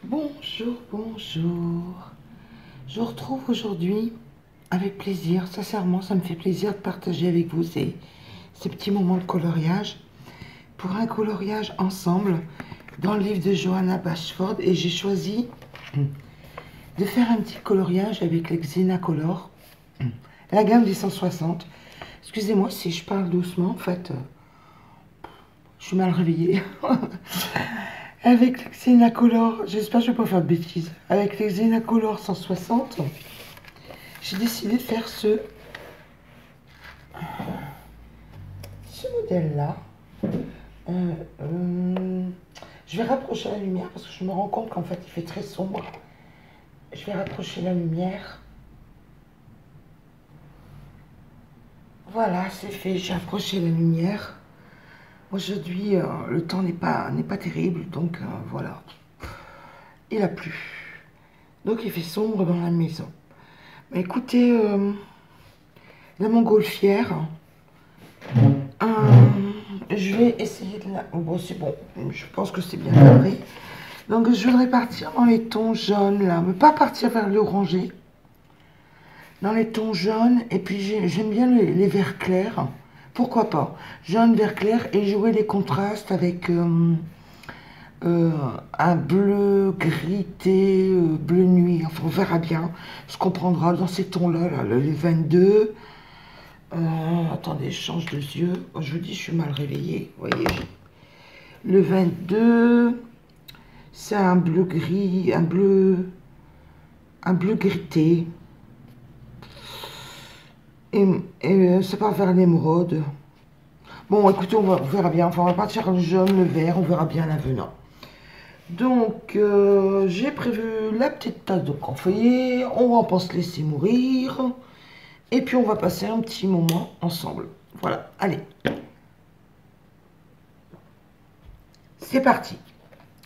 Bonjour, bonjour. Je vous retrouve aujourd'hui avec plaisir. Sincèrement, ça me fait plaisir de partager avec vous ces petits moments de coloriage. Pour un coloriage ensemble dans le livre de Johanna Bashford. Et j'ai choisi de faire un petit coloriage avec les Xenacolor, la gamme des 160. Excusez-moi si je parle doucement, en fait, je suis mal réveillée. Avec les Xenacolor, j'espère que je ne vais pas faire de bêtises. Avec les Xenacolor 160, j'ai décidé de faire ce modèle-là. Je vais rapprocher la lumière parce que je me rends compte qu'en fait il fait très sombre. Je vais rapprocher la lumière. Voilà, c'est fait, j'ai approché la lumière. Aujourd'hui, le temps n'est pas terrible, donc voilà. Il a plu. Donc il fait sombre dans la maison. Mais écoutez, la montgolfière, je vais essayer de la... Bon, c'est bon, je pense que c'est bien cadré. Donc je voudrais partir dans les tons jaunes là, mais pas partir vers l'orangé. Dans les tons jaunes, et puis j'aime bien les verts clairs. Pourquoi pas? Jaune, vert clair, et jouer les contrastes avec un bleu grité, bleu nuit. Enfin, on verra bien ce qu'on prendra dans ces tons-là, là, les 22. Attendez, je change de yeux. Oh, je vous dis, je suis mal réveillée. Vous voyez, le 22, c'est un bleu gris, un bleu grité. Et ça part vers l'émeraude. Bon, écoutez, on verra bien. Enfin, on va partir le jaune, le vert, on verra bien l'avenant. Donc, j'ai prévu la petite tasse de café. On va pas se laisser mourir. Et puis, on va passer un petit moment ensemble. Voilà, allez. C'est parti.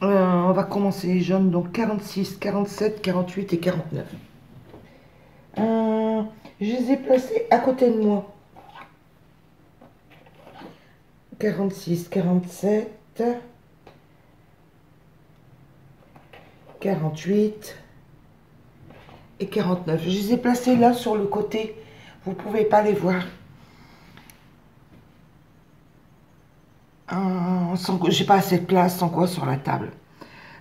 On va commencer les jaunes, donc 46, 47, 48 et 49. Je les ai placés à côté de moi. 46, 47, 48 et 49. Je les ai placés là sur le côté. Vous ne pouvez pas les voir. J'ai pas assez de place sans quoi sur la table.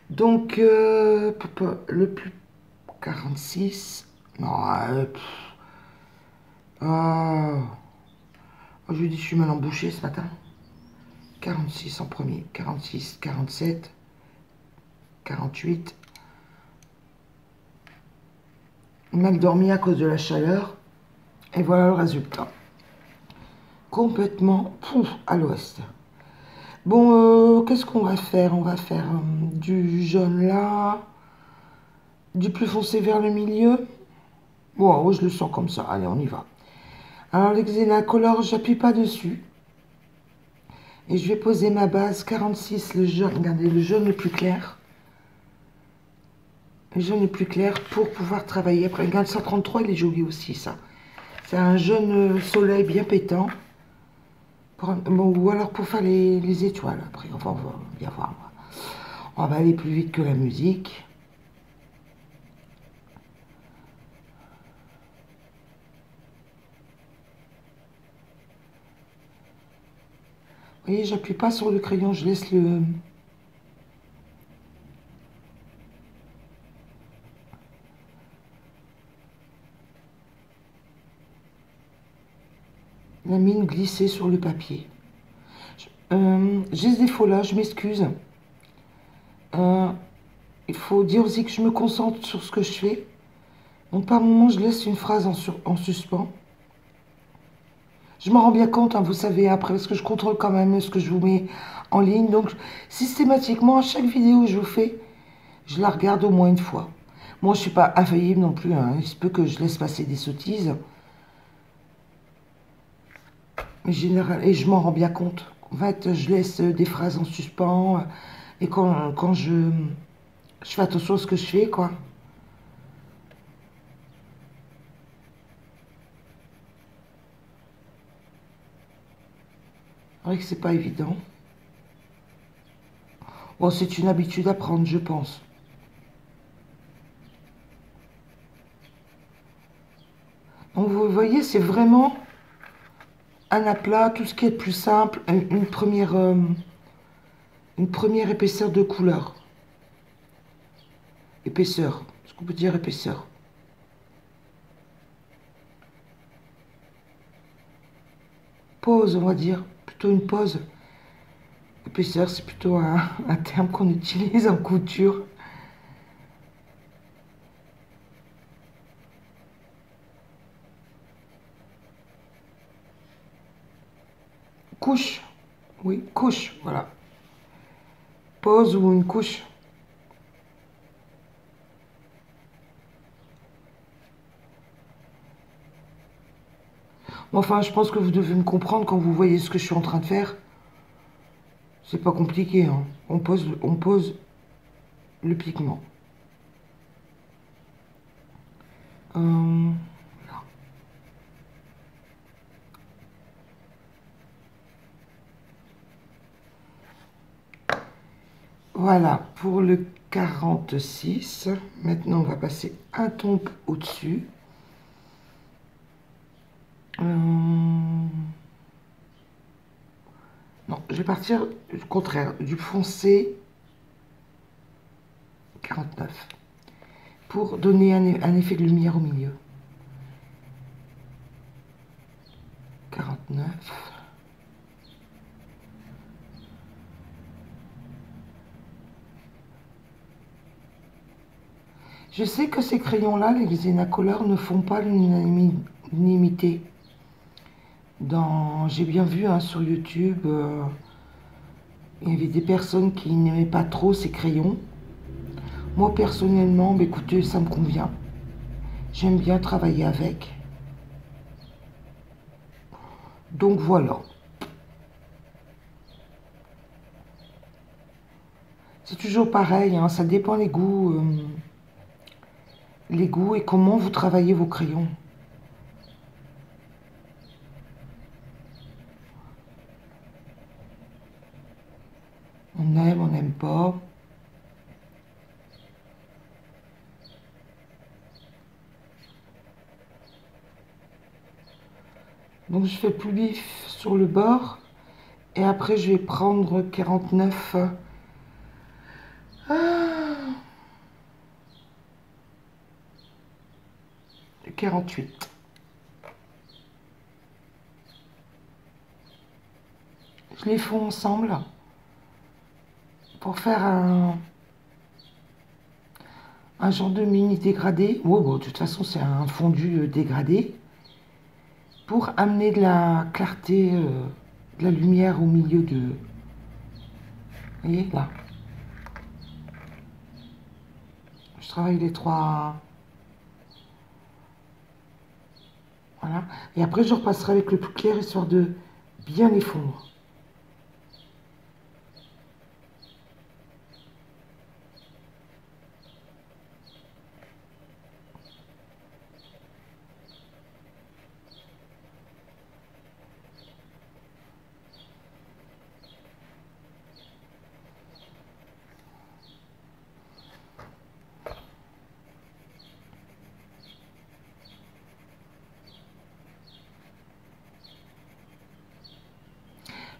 Donc, le plus 46. Non, je lui dis, je suis mal embouché ce matin. 46 en premier. 46, 47, 48. Mal dormi à cause de la chaleur. Et voilà le résultat. Complètement à l'ouest. Bon, qu'est-ce qu'on va faire? On va faire du jaune là, du plus foncé vers le milieu. Bon, je le sens comme ça. Allez, on y va. Alors, les Xenacolor, j'appuie pas dessus. Et je vais poser ma base 46, le jaune. Regardez, le jaune le plus clair. Le jaune le plus clair pour pouvoir travailler. Après, regarde, 133, il est joli aussi, ça. C'est un jaune soleil bien pétant. Bon, ou alors pour faire les étoiles. Après, enfin, on va bien voir. On va aller plus vite que la musique. Vous voyez, j'appuie pas sur le crayon, je laisse la mine glisser sur le papier. J'ai ce défaut-là, je m'excuse. Il faut dire aussi que je me concentre sur ce que je fais. Donc par moment, je laisse une phrase en suspens. Je m'en rends bien compte, hein, vous savez, après, parce que je contrôle quand même ce que je vous mets en ligne. Donc, systématiquement, à chaque vidéo que je vous fais, je la regarde au moins une fois. Moi, je ne suis pas infaillible non plus, hein. Il se peut que je laisse passer des sottises. Mais et je m'en rends bien compte. En fait, je laisse des phrases en suspens. Et quand je fais attention à ce que je fais, quoi. C'est vrai que c'est pas évident. Bon, c'est une habitude à prendre, je pense. Donc vous voyez, c'est vraiment un aplat, tout ce qui est plus simple, une première épaisseur de couleur. Épaisseur, ce qu'on peut dire épaisseur. Pose, on va dire, plutôt une pose. Épaisseur, c'est plutôt un terme qu'on utilise en couture. Couche, oui, couche, voilà. Pose ou une couche. Enfin, je pense que vous devez me comprendre quand vous voyez ce que je suis en train de faire. C'est pas compliqué, hein. On pose le pigment. Euh, voilà, pour le 46. Maintenant, on va passer un ton au-dessus. Non, je vais partir du contraire, du foncé 49, pour donner un effet de lumière au milieu. 49. Je sais que ces crayons-là, les Xenacolor, ne font pas l'unanimité. J'ai bien vu hein, sur YouTube, il y avait des personnes qui n'aimaient pas trop ces crayons. Moi, personnellement, bah, écoutez, ça me convient. J'aime bien travailler avec. Donc voilà. C'est toujours pareil, hein, ça dépend les goûts et comment vous travaillez vos crayons. On n'aime pas. Donc je fais plus vif sur le bord. Et après je vais prendre 49. 48. Je les fonds ensemble pour faire un genre de mini dégradé. Oh, bon, de toute façon, c'est un fondu dégradé pour amener de la clarté, de la lumière au milieu de. Vous voyez là. Je travaille les trois. Voilà. Et après, je repasserai avec le plus clair histoire de bien les fondre.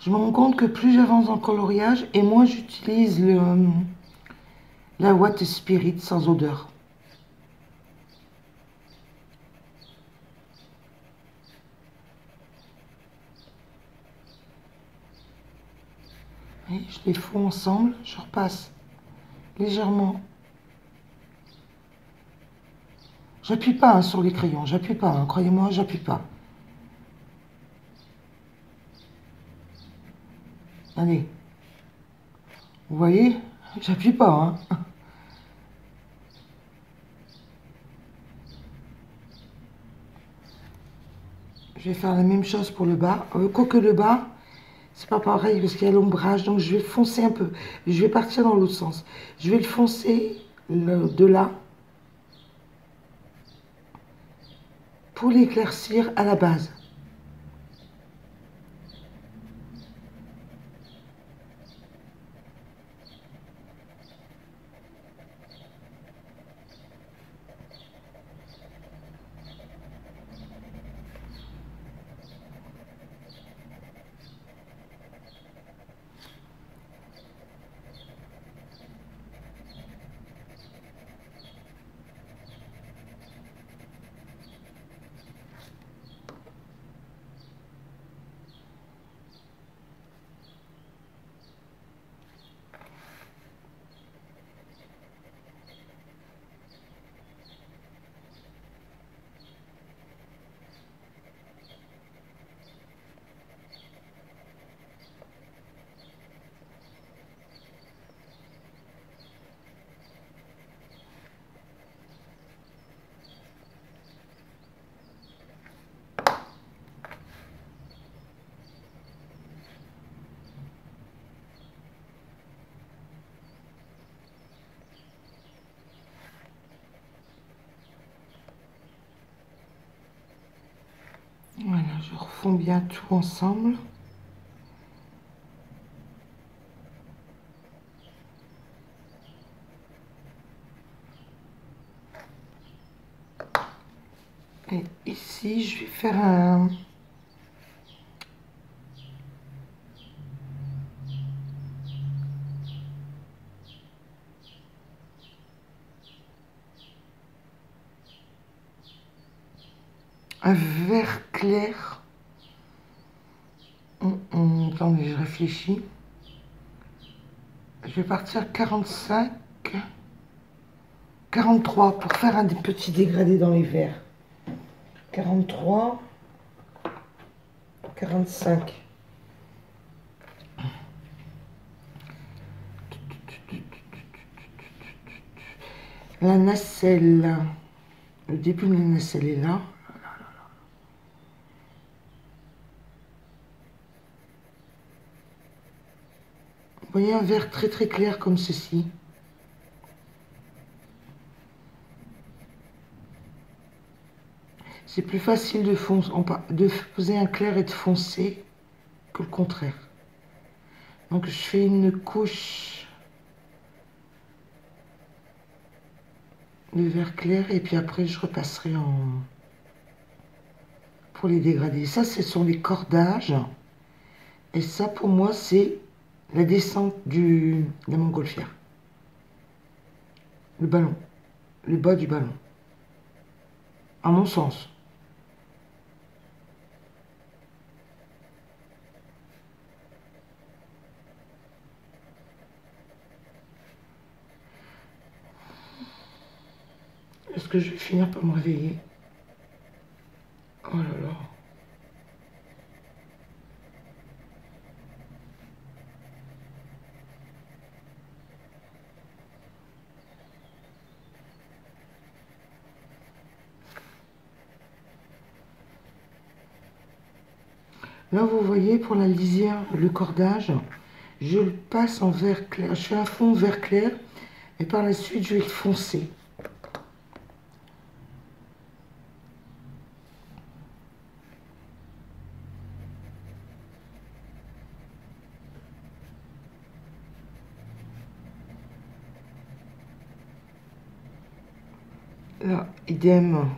Je me rends compte que plus j'avance en coloriage et moins j'utilise la Watt Spirit sans odeur. Et je les fonds ensemble, je repasse légèrement. J'appuie pas hein, sur les crayons, j'appuie pas, hein, croyez-moi, j'appuie pas. Allez, vous voyez, j'appuie pas. Hein. Je vais faire la même chose pour le bas. Quoique le bas, c'est pas pareil parce qu'il y a l'ombrage, donc je vais foncer un peu. Je vais partir dans l'autre sens. Je vais le foncer de là pour l'éclaircir à la base. Je refonds bien tout ensemble. Et ici, je vais faire un vert clair. Attendez, je réfléchis. Je vais partir à 45, 43 pour faire un des petits dégradés dans les verts. 43, 45. La nacelle, le début de la nacelle est là. Vous voyez un vert très très clair comme ceci. C'est plus facile de poser un clair et de foncer que le contraire. Donc je fais une couche de vert clair et puis après je repasserai pour les dégradés. Ça, ce sont les cordages. Et ça, pour moi, c'est la descente de la montgolfière. Le ballon. Le bas du ballon. À mon sens. Est-ce que je vais finir par me réveiller? Oh là là. Là, vous voyez, pour la lisière, le cordage, je le passe en vert clair. Je fais un fond vert clair et par la suite, je vais le foncer. Là, idem.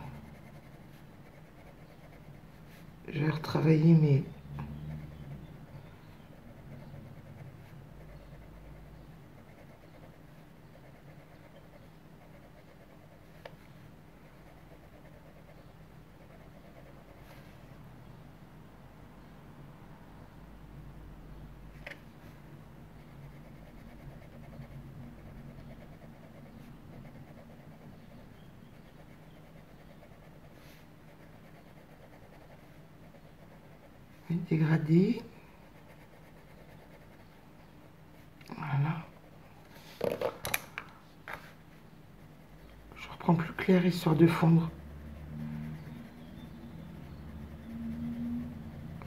Je vais retravailler mes... dégradé. Voilà. Je reprends plus clair histoire de fondre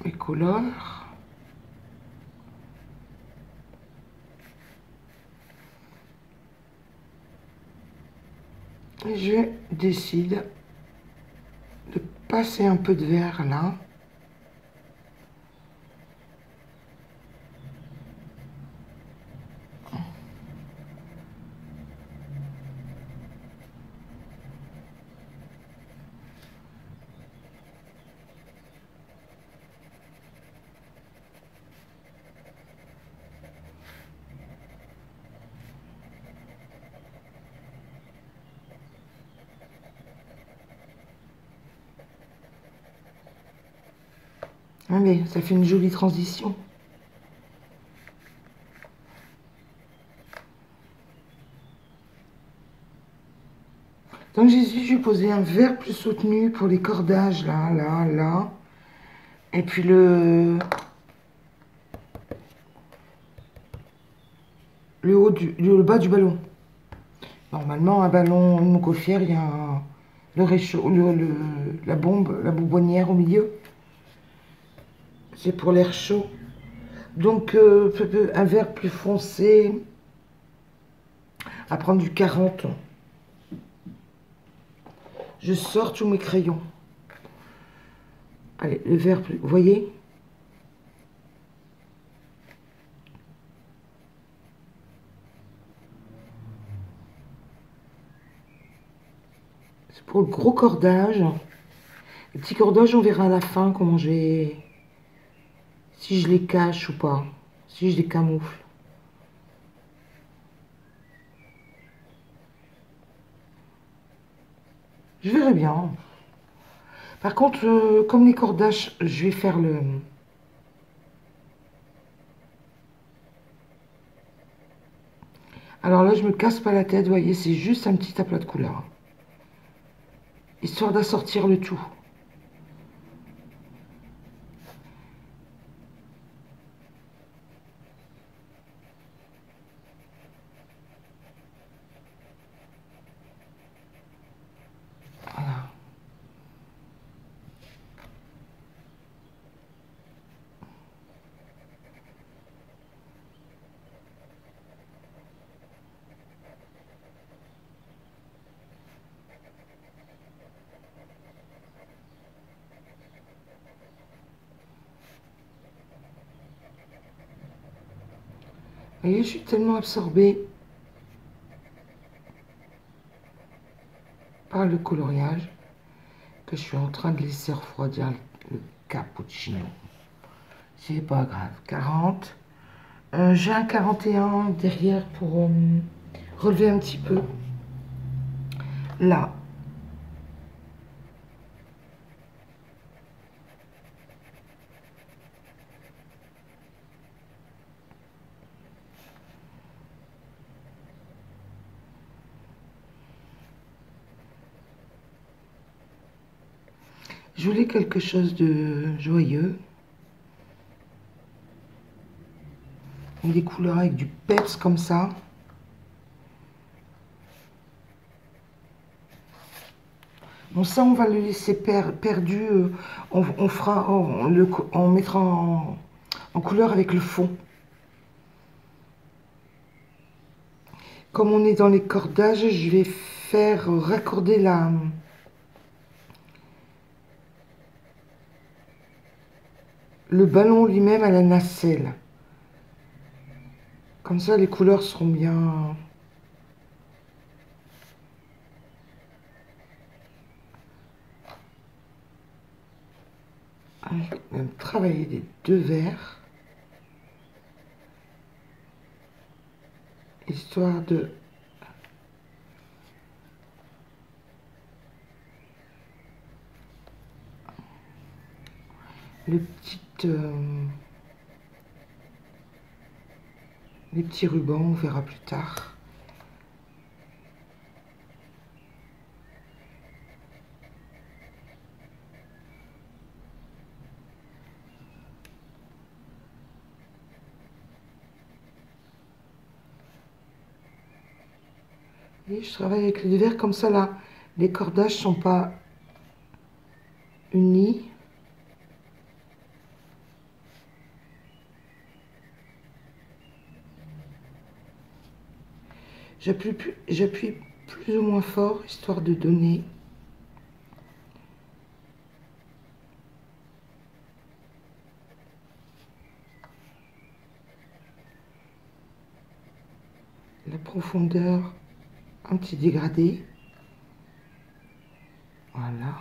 mes couleurs. Et je décide de passer un peu de vert là. Allez, ça fait une jolie transition. Donc Jésus, je vais poser un vert plus soutenu pour les cordages, là, là, là. Et puis le bas du ballon. Normalement, un ballon, une montgolfière, il y a le réchaud, la bombe, la bonbonnière au milieu. C'est pour l'air chaud. Donc, un vert plus foncé. À prendre du 40. Je sors tous mes crayons. Allez, le vert, vous voyez? C'est pour le gros cordage. Les petits cordages, on verra à la fin comment je vais... Si je les cache ou pas. Si je les camoufle. Je verrai bien. Par contre, comme les cordages, je vais faire le... Alors là, je me casse pas la tête, vous voyez, c'est juste un petit aplat de couleur. Histoire d'assortir le tout. Voilà. Vous voyez, je suis tellement absorbée par le coloriage que je suis en train de laisser refroidir le cappuccino. C'est pas grave. 40. J'ai un 41 derrière pour relever un petit peu. Là. Je voulais quelque chose de joyeux. Des couleurs avec du peps comme ça. Bon, ça, on va le laisser perdu. On fera, on mettra en couleur avec le fond. Comme on est dans les cordages, je vais faire raccorder le ballon lui-même à la nacelle. Comme ça, les couleurs seront bien... Je vais même travailler les deux verts. Histoire de... les petits rubans, on verra plus tard. Et je travaille avec les verts comme ça là. Les cordages sont pas unis. J'appuie plus ou moins fort, histoire de donner la profondeur, un petit dégradé. Voilà.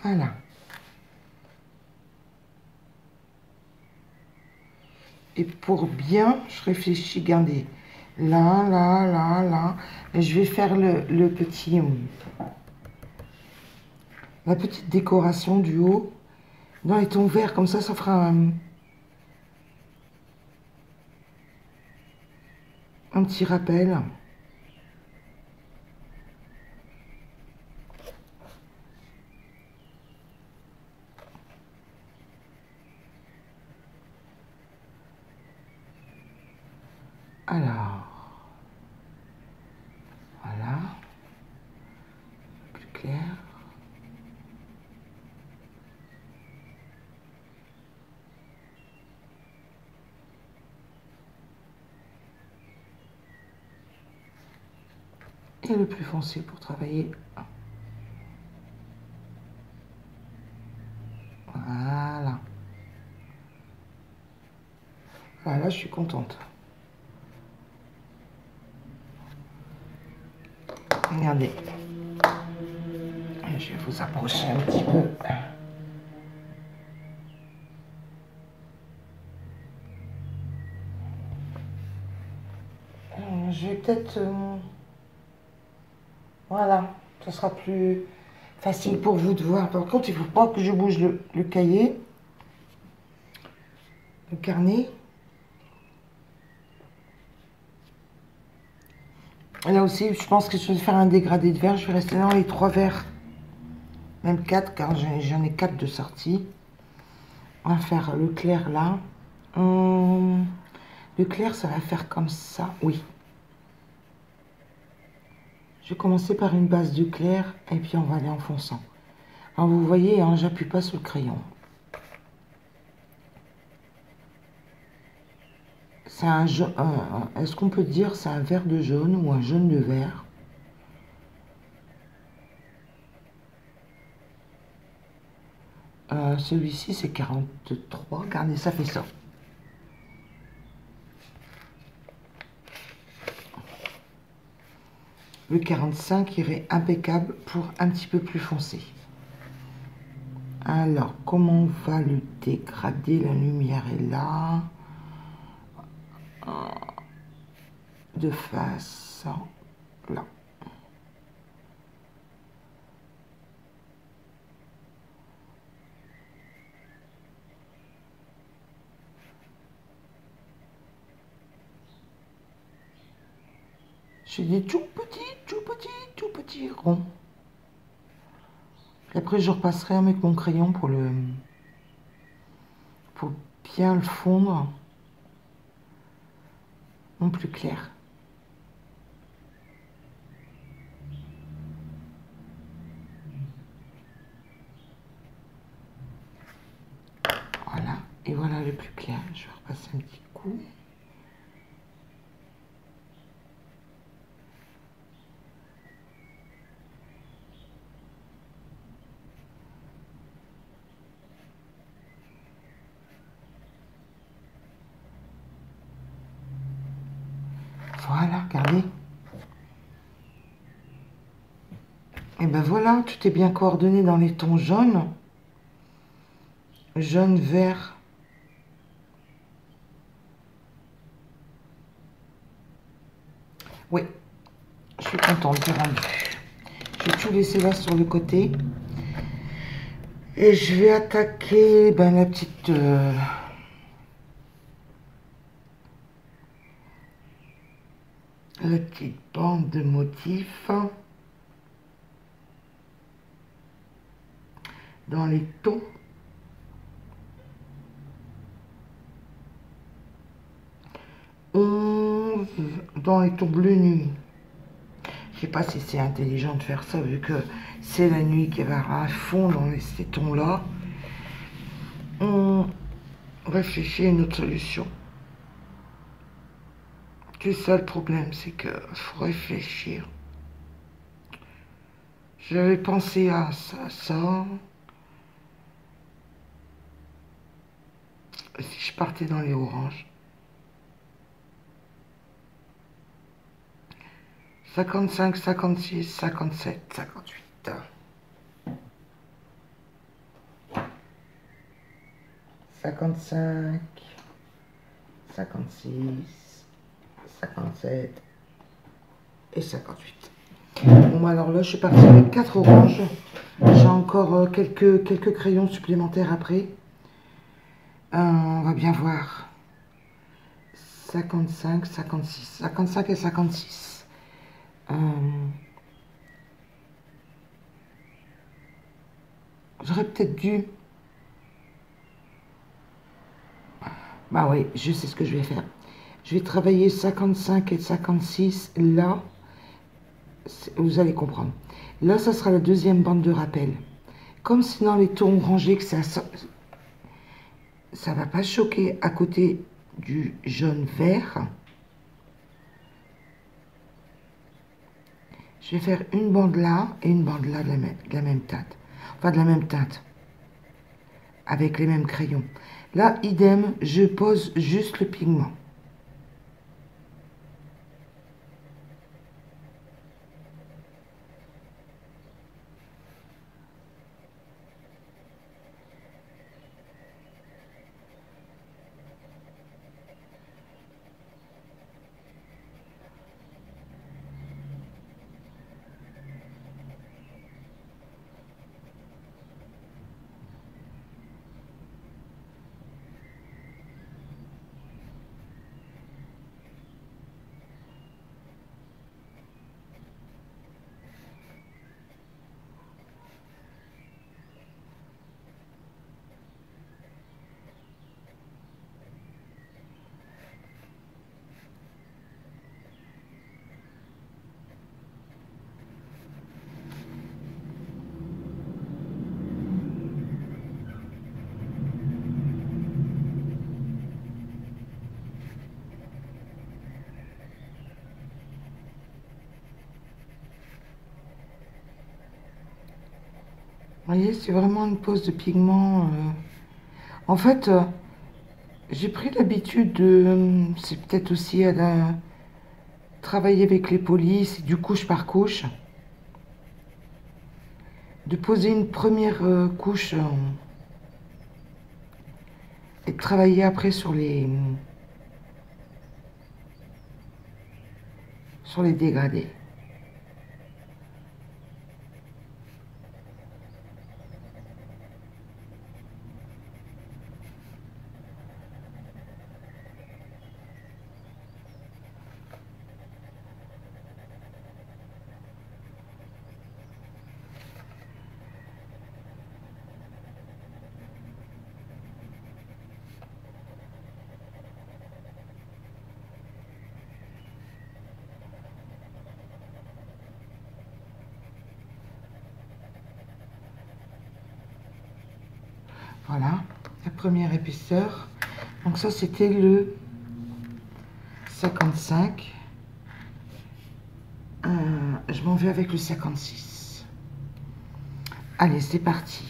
Voilà. Et pour bien, je réfléchis, regardez, là, là, là, là. Et je vais faire le petit, la petite décoration du haut. Dans les tons verts, comme ça fera un petit rappel. Alors, voilà, plus clair. et le plus foncé pour travailler. Voilà. Voilà, je suis contente. Regardez. Je vais vous approcher un petit peu. Je vais peut-être... voilà, ça sera plus facile pour vous de voir. Par contre, il ne faut pas que je bouge le cahier, le carnet. Et là aussi, je pense que je vais faire un dégradé de verre. Je vais rester dans les 3 verres, même 4, car j'en ai 4 de sortie. On va faire le clair là. Le clair, ça va faire comme ça, oui. Je vais commencer par une base de clair et puis on va aller enfonçant. Alors vous voyez, hein, j'appuie pas sur le crayon. C'est un jaune. Est-ce qu'on peut dire c'est un vert de jaune ou un jaune de vert? Celui-ci c'est 43. Regardez, ça fait ça. Le 45 irait impeccable pour un petit peu plus foncé. Alors, comment on va le dégrader? La lumière est là. De face, là. J'ai des tout petits ronds. Et après, je repasserai avec mon crayon pour bien le fondre en plus clair. Voilà, et voilà le plus clair. Je vais repasser un petit coup. Voilà, regardez. Et ben voilà, tout est bien coordonné dans les tons jaunes. Jaune, vert. Oui, je suis contente du rendu. Je vais tout laisser là sur le côté. Et je vais attaquer la petite... la petite bande de motifs. Dans les tons. Dans les tons bleu nuit. Je sais pas si c'est intelligent de faire ça vu que c'est la nuit qui va à fond dans ces tons là. On réfléchit à une autre solution. C'est ça le problème, c'est que faut réfléchir. J'avais pensé à ça. Et si je partais dans les oranges. 55, 56, 57, 58. 55, 56, 57 et 58. Bon, alors là, je suis partie avec 4 oranges. J'ai encore quelques crayons supplémentaires après. On va bien voir. 55, 56, 55 et 56. J'aurais peut-être dû... Bah oui, je sais ce que je vais faire. Je vais travailler 55 et 56 là. Vous allez comprendre. Là, ça sera la deuxième bande de rappel. Comme c'est dans les tons orangés que ça va pas choquer à côté du jaune vert. Je vais faire une bande là et une bande là de la même teinte. Enfin, de la même teinte. Avec les mêmes crayons. Là, idem, je pose juste le pigment. Vous voyez, c'est vraiment une pose de pigment. En fait, j'ai pris l'habitude de... C'est peut-être aussi travailler avec les polices, du couche par couche. De poser une première couche et de travailler après sur les dégradés. Voilà, la première épaisseur. Donc ça, c'était le 55. Je m'en vais avec le 56. Allez, c'est parti.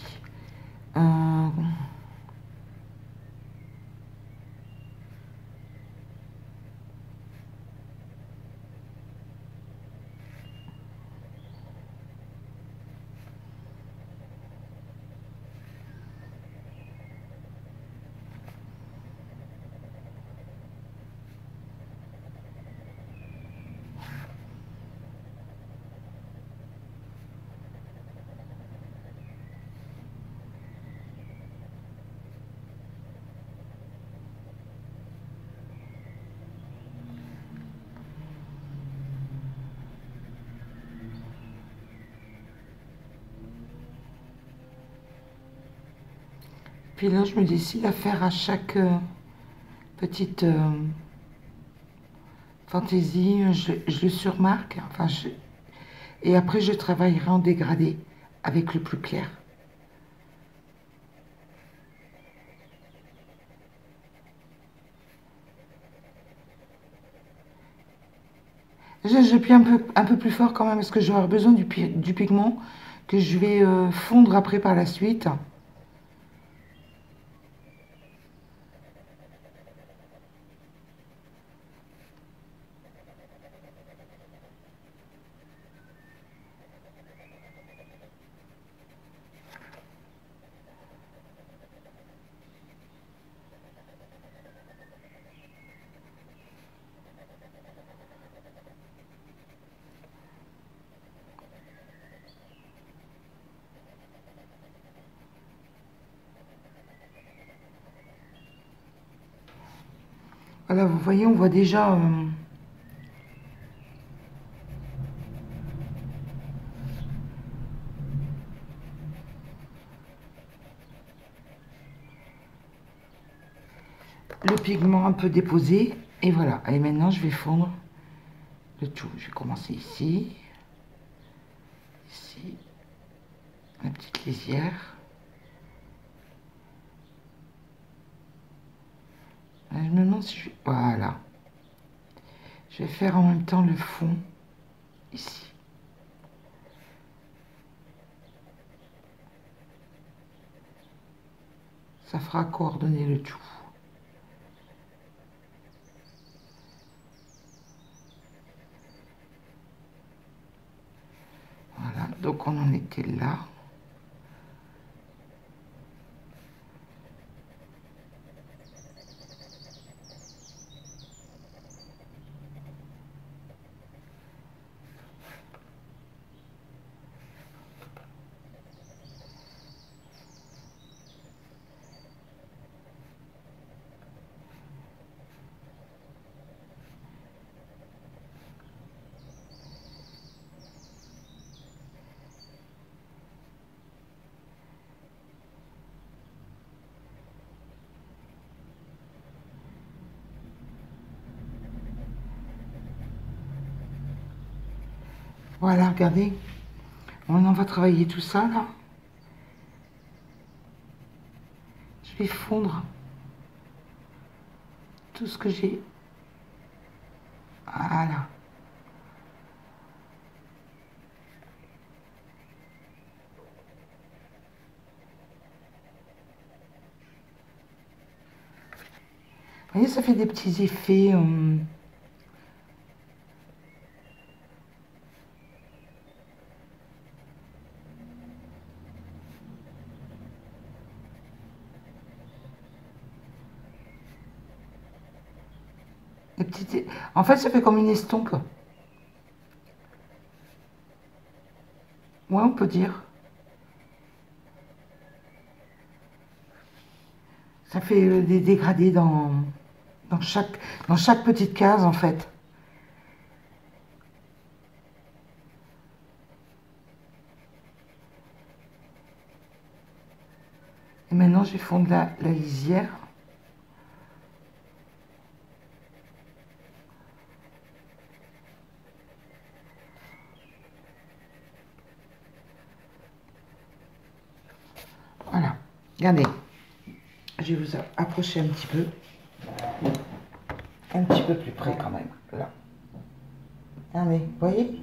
Puis là, je me décide à faire à chaque petite fantaisie, je le surmarque. Enfin, et après, je travaillerai en dégradé avec le plus clair. J'appuie un peu plus fort quand même parce que j'aurai besoin du pigment que je vais fondre après par la suite. Voilà, vous voyez, on voit déjà le pigment un peu déposé. Et voilà, et maintenant je vais fondre le tout. Je vais commencer ici, ici, la petite lisière. Je me demande si je vais... Voilà. Je vais faire en même temps le fond, ici. Ça fera coordonner le tout. Voilà, donc on en était là. Voilà, regardez. On va travailler tout ça, là. Je vais fondre tout ce que j'ai. Voilà. Vous voyez, ça fait des petits effets. Des petits... En fait, ça fait comme une estompe. Ouais, on peut dire. Ça fait des dégradés dans chaque petite case, en fait. Et maintenant, je vais fondre la lisière. Voilà. Regardez. Je vais vous approcher un petit peu. Un petit peu plus près quand même. Là. Regardez, vous voyez?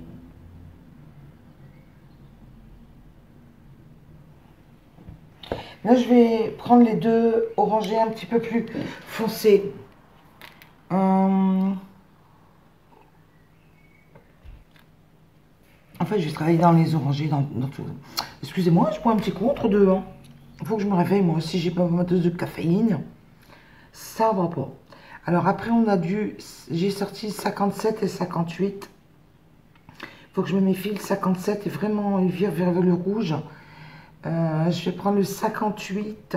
Là, je vais prendre les deux orangés un petit peu plus foncés. En fait, je vais travailler dans les orangés, dans tout. Excusez-moi, je prends un petit coup entre deux. Hein. Il faut que je me réveille, moi aussi, j'ai pas ma dose de caféine. Ça va pas. Alors après, on a dû... J'ai sorti 57 et 58. Il faut que je me méfie. Le 57 est vraiment... Il vire vers le rouge. Je vais prendre le 58.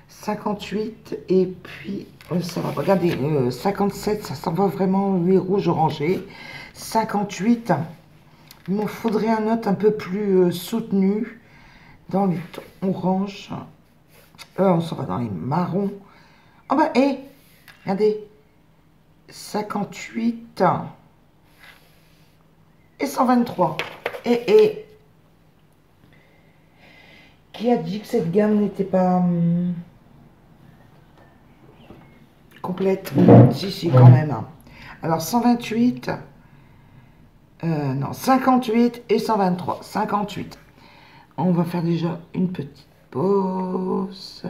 58 et puis... ça va. Regardez, 57, ça s'en va vraiment les rouges orangés. 58... Il me faudrait un autre un peu plus soutenu dans les tons orange. On s'en va dans les marrons. Oh bah, hé, regardez. 58 et 123. Et qui a dit que cette gamme n'était pas complète? Si, si, quand même. Alors, 128... non, 58 et 123. 58. On va faire déjà une petite pause.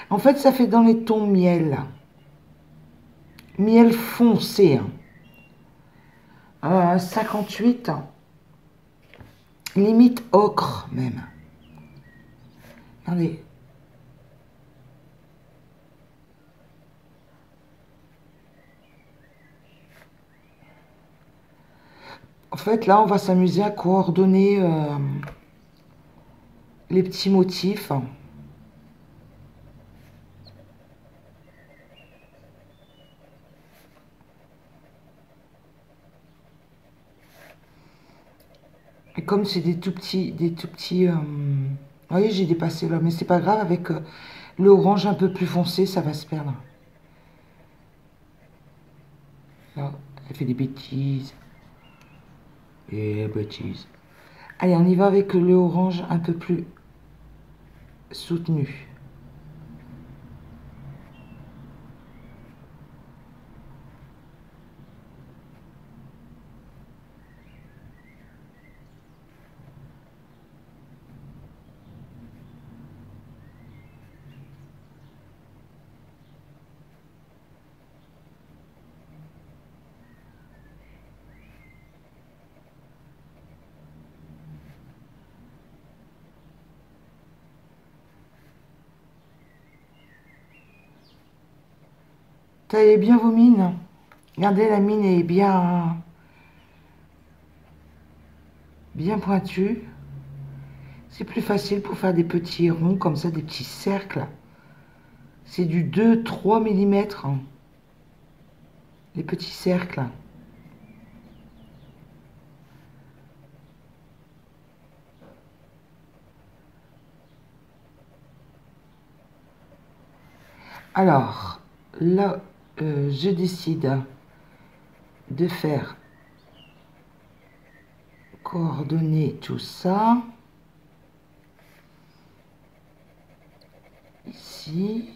En fait, ça fait dans les tons miel. Miel foncé. 58. Limite ocre, même. Regardez. En fait, là, on va s'amuser à coordonner les petits motifs. Et comme c'est des tout petits, vous voyez, j'ai dépassé là, mais c'est pas grave, avec le orange un peu plus foncé, ça va se perdre. Là, elle fait des bêtises. Et bêtises. Allez, on y va avec le orange un peu plus soutenu. Taillez bien vos mines. Regardez, la mine est bien pointue. C'est plus facile pour faire des petits ronds comme ça, des petits cercles. C'est du 2-3 mm, les petits cercles. Alors, là, je décide de faire coordonner tout ça. Ici.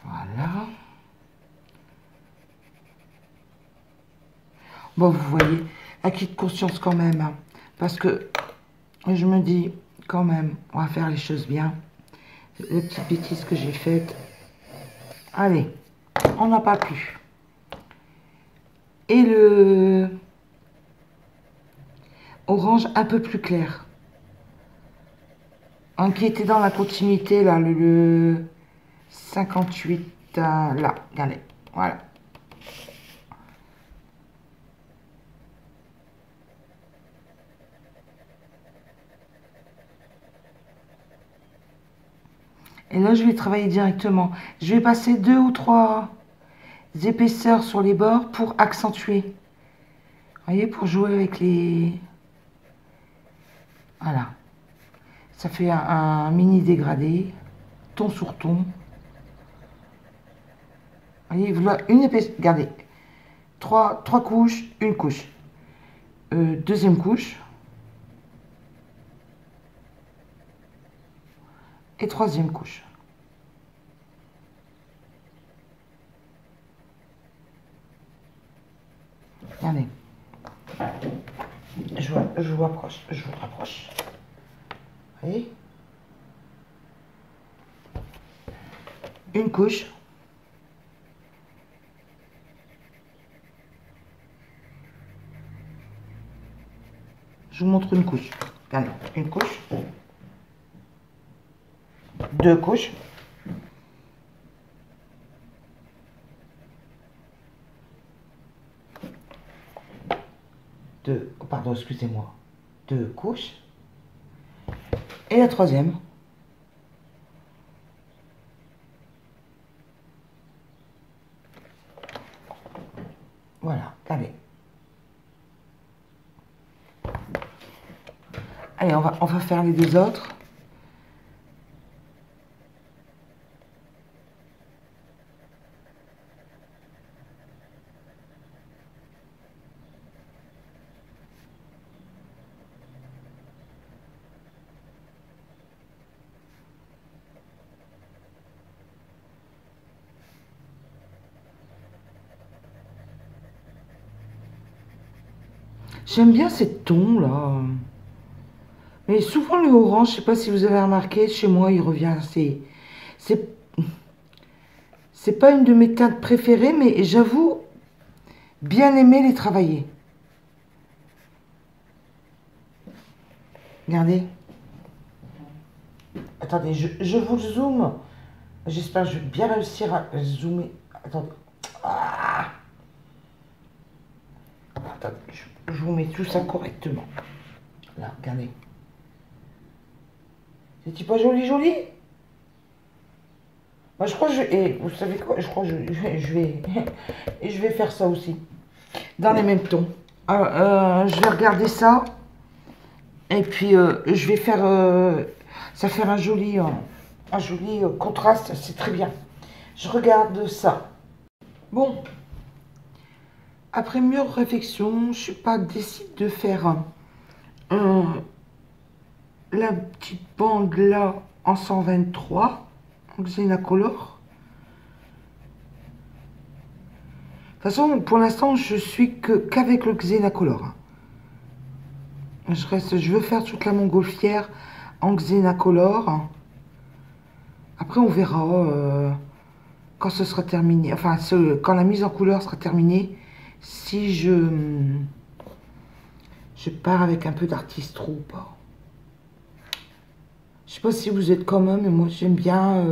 Voilà. Bon, vous voyez, acquis de conscience quand même, hein, parce que je me dis, quand même, on va faire les choses bien. Les petites bêtises que j'ai faites. Allez, on n'a pas pu. Et le orange un peu plus clair. Hein, qui était dans la continuité, là, le 58, là, regardez, voilà. Et là, je vais travailler directement. Je vais passer 2 ou 3 épaisseurs sur les bords pour accentuer. Vous voyez, pour jouer avec les... Voilà. Ça fait un mini dégradé, ton sur ton. Vous voyez, voilà, une épaisseur. Regardez. 3 couches, une couche. Deuxième couche. Et troisième couche. Regardez. Je vous rapproche. Je vous rapproche. Vous voyez? Une couche. Je vous montre une couche. Regardez, une couche. 2 couches. 2, pardon, excusez-moi. 2 couches. Et la troisième. Voilà, regardez. Allez, on va faire les 2 autres. J'aime bien ces tons là. Mais souvent le orange, je sais pas si vous avez remarqué, chez moi il revient. C'est pas une de mes teintes préférées, mais j'avoue bien aimer les travailler. Regardez. Attendez, je vous zoome. J'espère que je vais bien réussir à zoomer. Attendez. Ah, attendez, je vous mets tout ça correctement. Là, regardez. C'est pas joli, joli? Moi, je crois que et vous savez quoi? Je crois que je vais faire ça aussi. Dans les mêmes tons. Alors, je vais regarder ça. Et puis, je vais faire... ça faire un joli contraste. C'est très bien. Je regarde ça. Bon. Après mûre réflexion, je suis pas décide de faire la petite bande là en 123 en Xenacolor. De toute façon, pour l'instant, je suis qu'avec le Xenacolor. Je veux faire toute la montgolfière en Xénacolor. Après, on verra quand ce sera terminé. Enfin, quand la mise en couleur sera terminée, si je pars avec un peu d'artiste ou pas. Je sais pas si vous êtes comme eux, mais moi j'aime bien.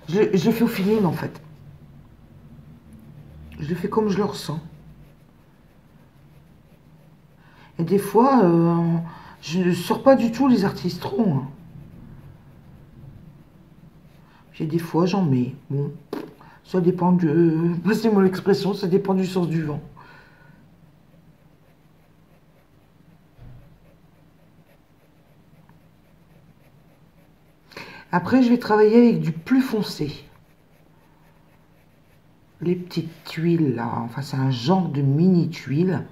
Je le fais au feeling en fait. Je le fais comme je le ressens. Et des fois, je ne sors pas du tout les artistes trop. Hein. Et des fois, j'en mets. Bon, ça dépend de. Passez-moi l'expression, ça dépend du sens du vent. Après, je vais travailler avec du plus foncé. Les petites tuiles là, enfin c'est un genre de mini tuiles.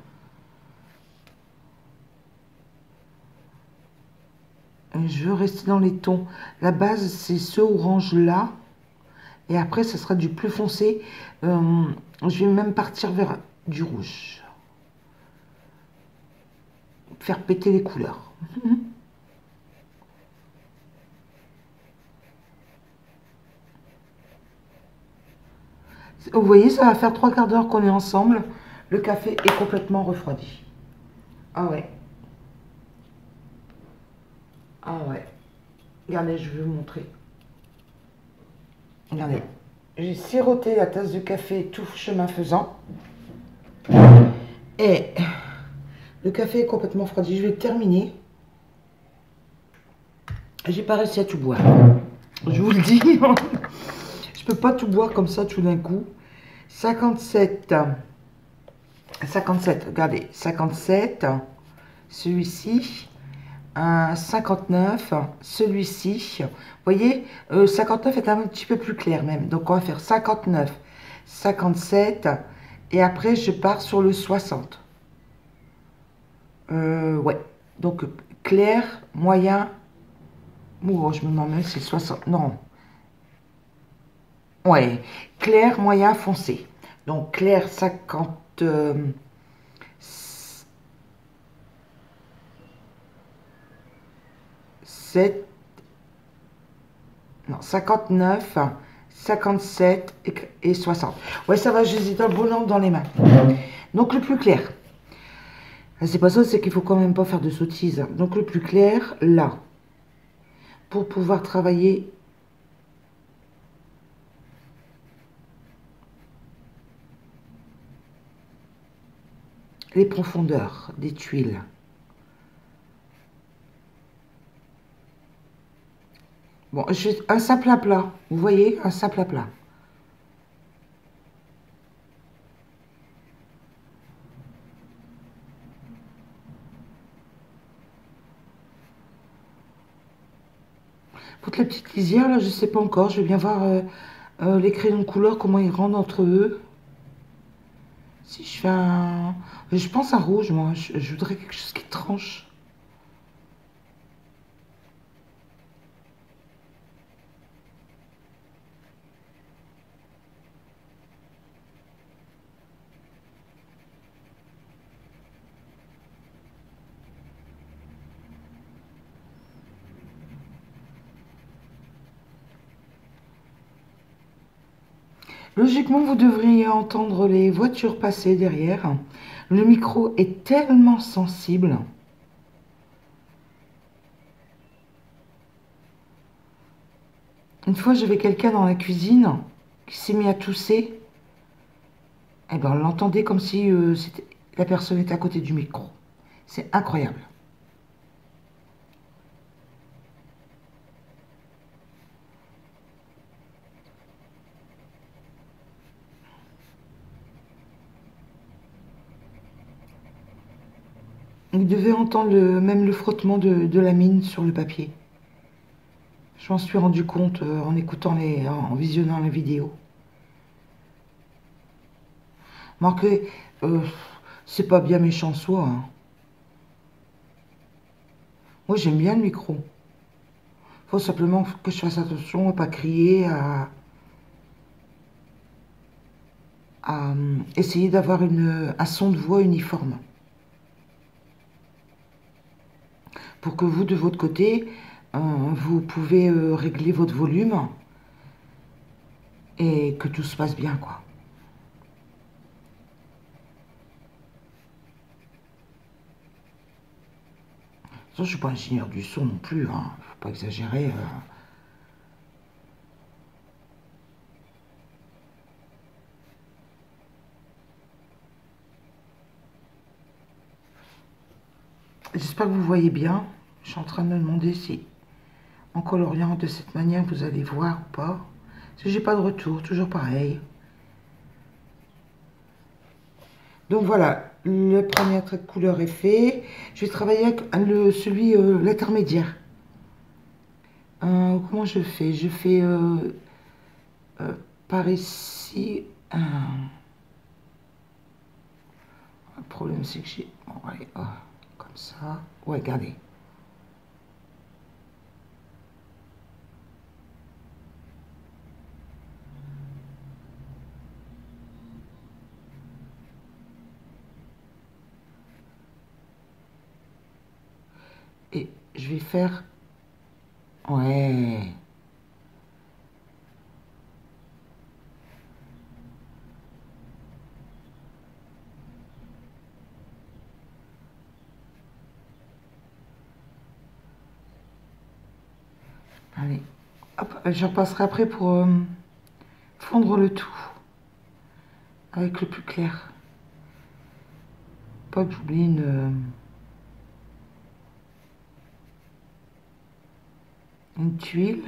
Je veux rester dans les tons. La base c'est ce orange là. Et après ça sera du plus foncé. Je vais même partir vers du rouge. Faire péter les couleurs. Vous voyez, ça va faire 3/4 d'heure qu'on est ensemble. Le café est complètement refroidi. Ah ouais. Ah ouais. Regardez, je vais vous montrer. Regardez. J'ai siroté la tasse de café tout chemin faisant. Et le café est complètement refroidi. Je vais terminer. J'ai pas réussi à tout boire. Je vous le dis. Je peux pas tout boire comme ça tout d'un coup. 57. 57, regardez. 57. Celui-ci. 59. Celui-ci. Vous voyez, 59 est un petit peu plus clair même. Donc on va faire 59, 57. Et après, je pars sur le 60. Ouais. Donc clair, moyen. Oh, je me demande même si c'est 60. Non. Ouais, clair, moyen, foncé. Donc clair 57, non 59, 57 et 60. Ouais, ça va, je les ai dans le bon ordre dans les mains. Donc le plus clair. C'est pas ça, c'est qu'il faut quand même pas faire de sottises. Donc le plus clair, là. Pour pouvoir travailler les profondeurs des tuiles. Bon, un simple plat, vous voyez, un simple plat. Pour la petite lisière, là, je sais pas encore. Je vais bien voir les crayons de couleur, comment ils rendent entre eux. Si je fais un... Je pense un rouge, moi. Je voudrais quelque chose qui tranche. Logiquement, vous devriez entendre les voitures passer derrière. Le micro est tellement sensible. Une fois, j'avais quelqu'un dans la cuisine qui s'est mis à tousser. Eh ben, on l'entendait comme si la personne était à côté du micro. C'est incroyable. Vous devez entendre même le frottement de la mine sur le papier. Je m'en suis rendu compte en écoutant en visionnant la vidéo. Marquez, c'est pas bien méchant en soi. Hein. Moi, j'aime bien le micro. Faut simplement que je fasse attention à pas crier, à essayer d'avoir un son de voix uniforme. pour que vous, de votre côté, vous pouvez régler votre volume et que tout se passe bien, quoi. Je ne suis pas ingénieur du son non plus, hein. Faut pas exagérer. J'espère que vous voyez bien. Je suis en train de me demander si, en coloriant de cette manière, vous allez voir ou pas. Parce que j'ai pas de retour, toujours pareil. Donc voilà, le premier trait de couleur est fait. Je vais travailler avec l'intermédiaire. Comment je fais? Je fais par ici. Le problème, c'est que j'ai... Bon, allez, comme ça. Ouais, regardez. Et je vais faire... Ouais. Allez. Hop, je repasserai après pour fondre le tout. Avec le plus clair. Pas que j'oublie une tuile.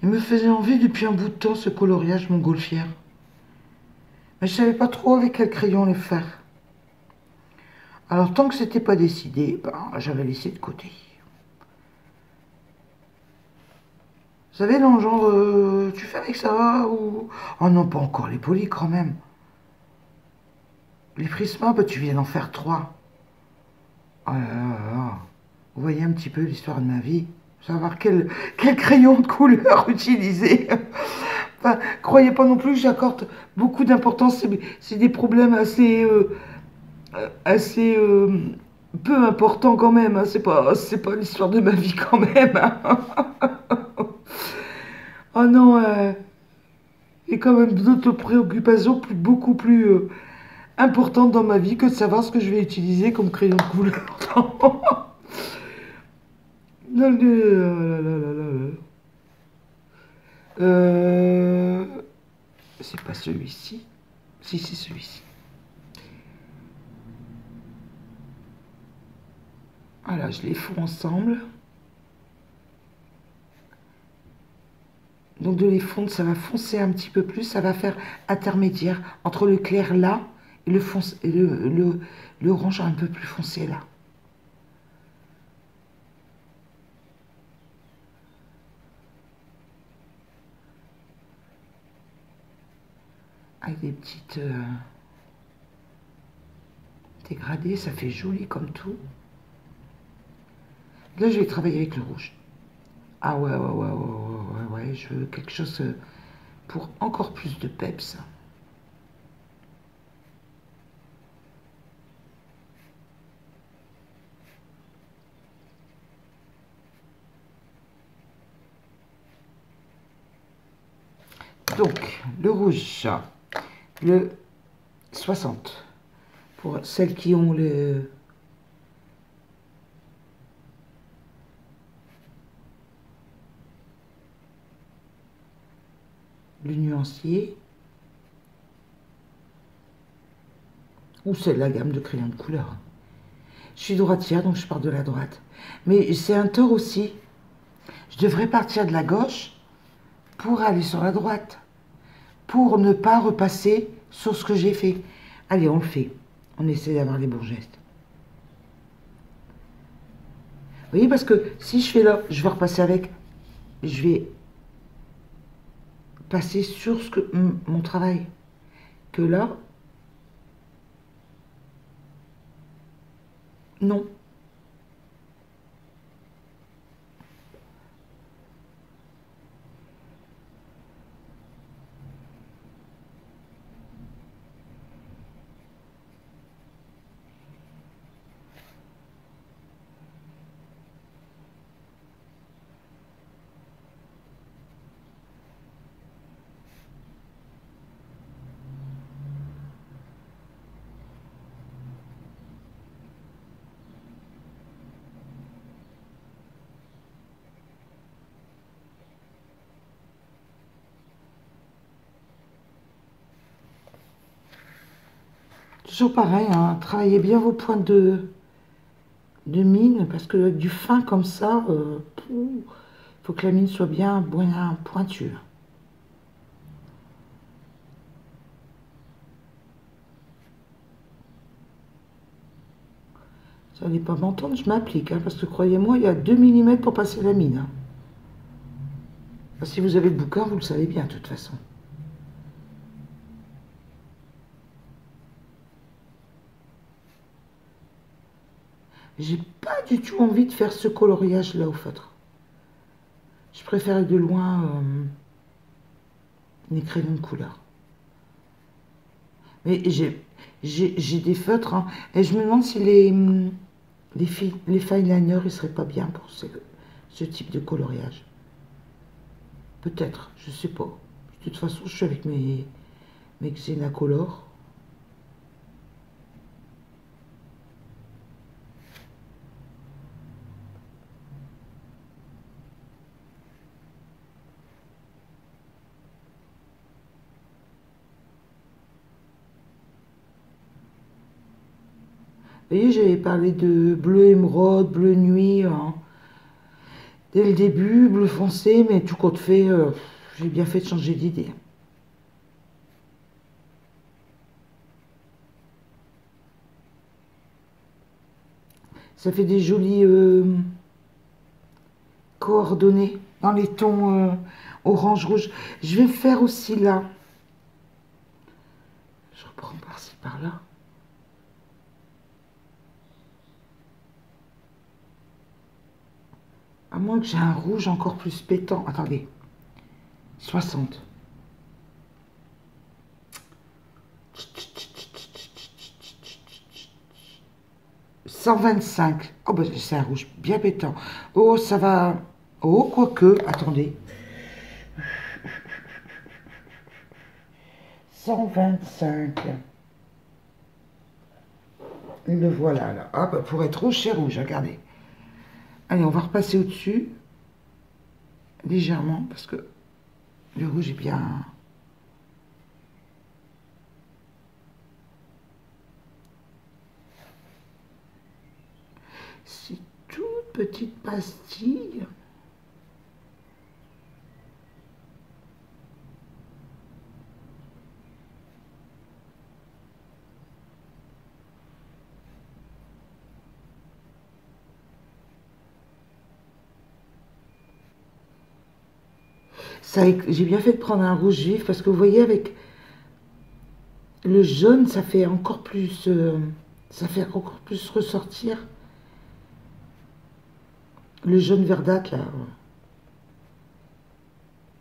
Il me faisait envie depuis un bout de temps ce coloriage montgolfière. Mais je savais pas trop avec quel crayon les faire. Alors tant que c'était pas décidé, ben, j'avais laissé de côté. Vous savez, dans le genre, tu fais avec ça ou... Oh non, pas encore les polis quand même. Les prismas, bah, tu viens d'en faire 3. Oh là là là là. Vous voyez un petit peu l'histoire de ma vie. Savoir quel crayon de couleur utiliser. Enfin, croyez pas non plus que j'accorde beaucoup d'importance. C'est des problèmes assez peu importants quand même. Hein. C'est pas l'histoire de ma vie quand même. Hein. Oh non, il y a quand même d'autres préoccupations beaucoup plus importantes dans ma vie que de savoir ce que je vais utiliser comme crayon de couleur. C'est pas celui-ci. Si, c'est celui-ci. Voilà, je les fonds ensemble. Donc de les fondre, ça va foncer un petit peu plus, ça va faire intermédiaire entre le clair là et le orange un peu plus foncé là. Avec des petites dégradées, ça fait joli comme tout. Là, je vais travailler avec le rouge. Ah ouais, je veux quelque chose pour encore plus de peps. Donc, le rouge, le 60, pour celles qui ont le nuancier, ou c'est la gamme de crayons de couleur. Je suis droitière, donc je pars de la droite. Mais c'est un tort aussi. Je devrais partir de la gauche pour aller sur la droite, pour ne pas repasser sur ce que j'ai fait. Allez, on le fait. On essaie d'avoir les bons gestes. voyez, parce que si je fais là, je vais repasser avec, je vais passer sur ce que mon travail. Que là, non. Toujours pareil, hein, travaillez bien vos points de mine, parce que du fin comme ça, faut que la mine soit bien pointue. Vous n'allez pas m'entendre, je m'applique, hein, parce que croyez-moi, il y a 2 mm pour passer la mine. Hein. Enfin, si vous avez le bouquin, vous le savez bien, de toute façon. J'ai pas du tout envie de faire ce coloriage-là au feutre. Je préfère de loin les crayons de couleur. Mais j'ai des feutres, hein, et je me demande si les fineliners, ils seraient pas bien pour ce type de coloriage. Peut-être, je sais pas. De toute façon, je suis avec mes Xenacolor. Vous voyez, j'avais parlé de bleu émeraude, bleu nuit, hein, dès le début, bleu foncé, mais tout compte fait, j'ai bien fait de changer d'idée. Ça fait des jolis coordonnées dans les tons orange-rouge. Je vais faire aussi là. Je reprends par-ci, par-là. À moins que j'ai un rouge encore plus pétant. Attendez. 60. « 125. Oh, bah, c'est un rouge bien pétant. Oh, ça va... Oh, quoique... Attendez. 125. Le voilà, là. Ah, bah, pour être rouge, c'est rouge, regardez. Allez, on va repasser au-dessus. Légèrement, parce que le rouge est bien... C'est toute petite pastille. J'ai bien fait de prendre un rouge vif parce que vous voyez, avec le jaune, ça fait encore plus ressortir le jaune verdâtre là.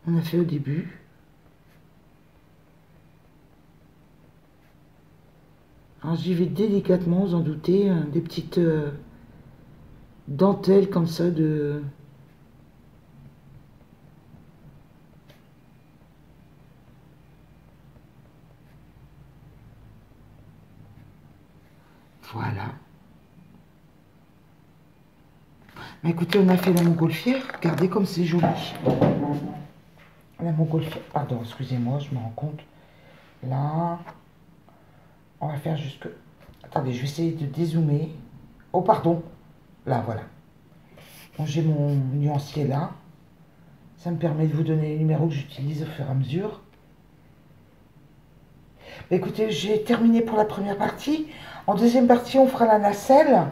On a fait au début. Alors j'y vais délicatement, vous en doutez, hein, des petites dentelles comme ça de... Voilà. Mais écoutez, on a fait la montgolfière. Regardez comme c'est joli. La montgolfière. Pardon, excusez-moi, je me rends compte. Là. On va faire jusque... Attendez, je vais essayer de dézoomer. Oh, pardon. Là, voilà. Bon, j'ai mon nuancier là. Ça me permet de vous donner les numéros que j'utilise au fur et à mesure. Mais écoutez, j'ai terminé pour la première partie. En deuxième partie, on fera la nacelle.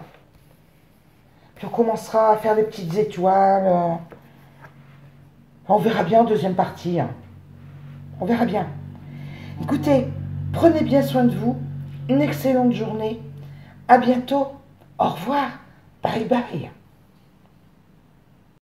Puis on commencera à faire des petites étoiles. On verra bien en deuxième partie. Hein. On verra bien. Écoutez, prenez bien soin de vous. Une excellente journée. À bientôt. Au revoir. Bye bye.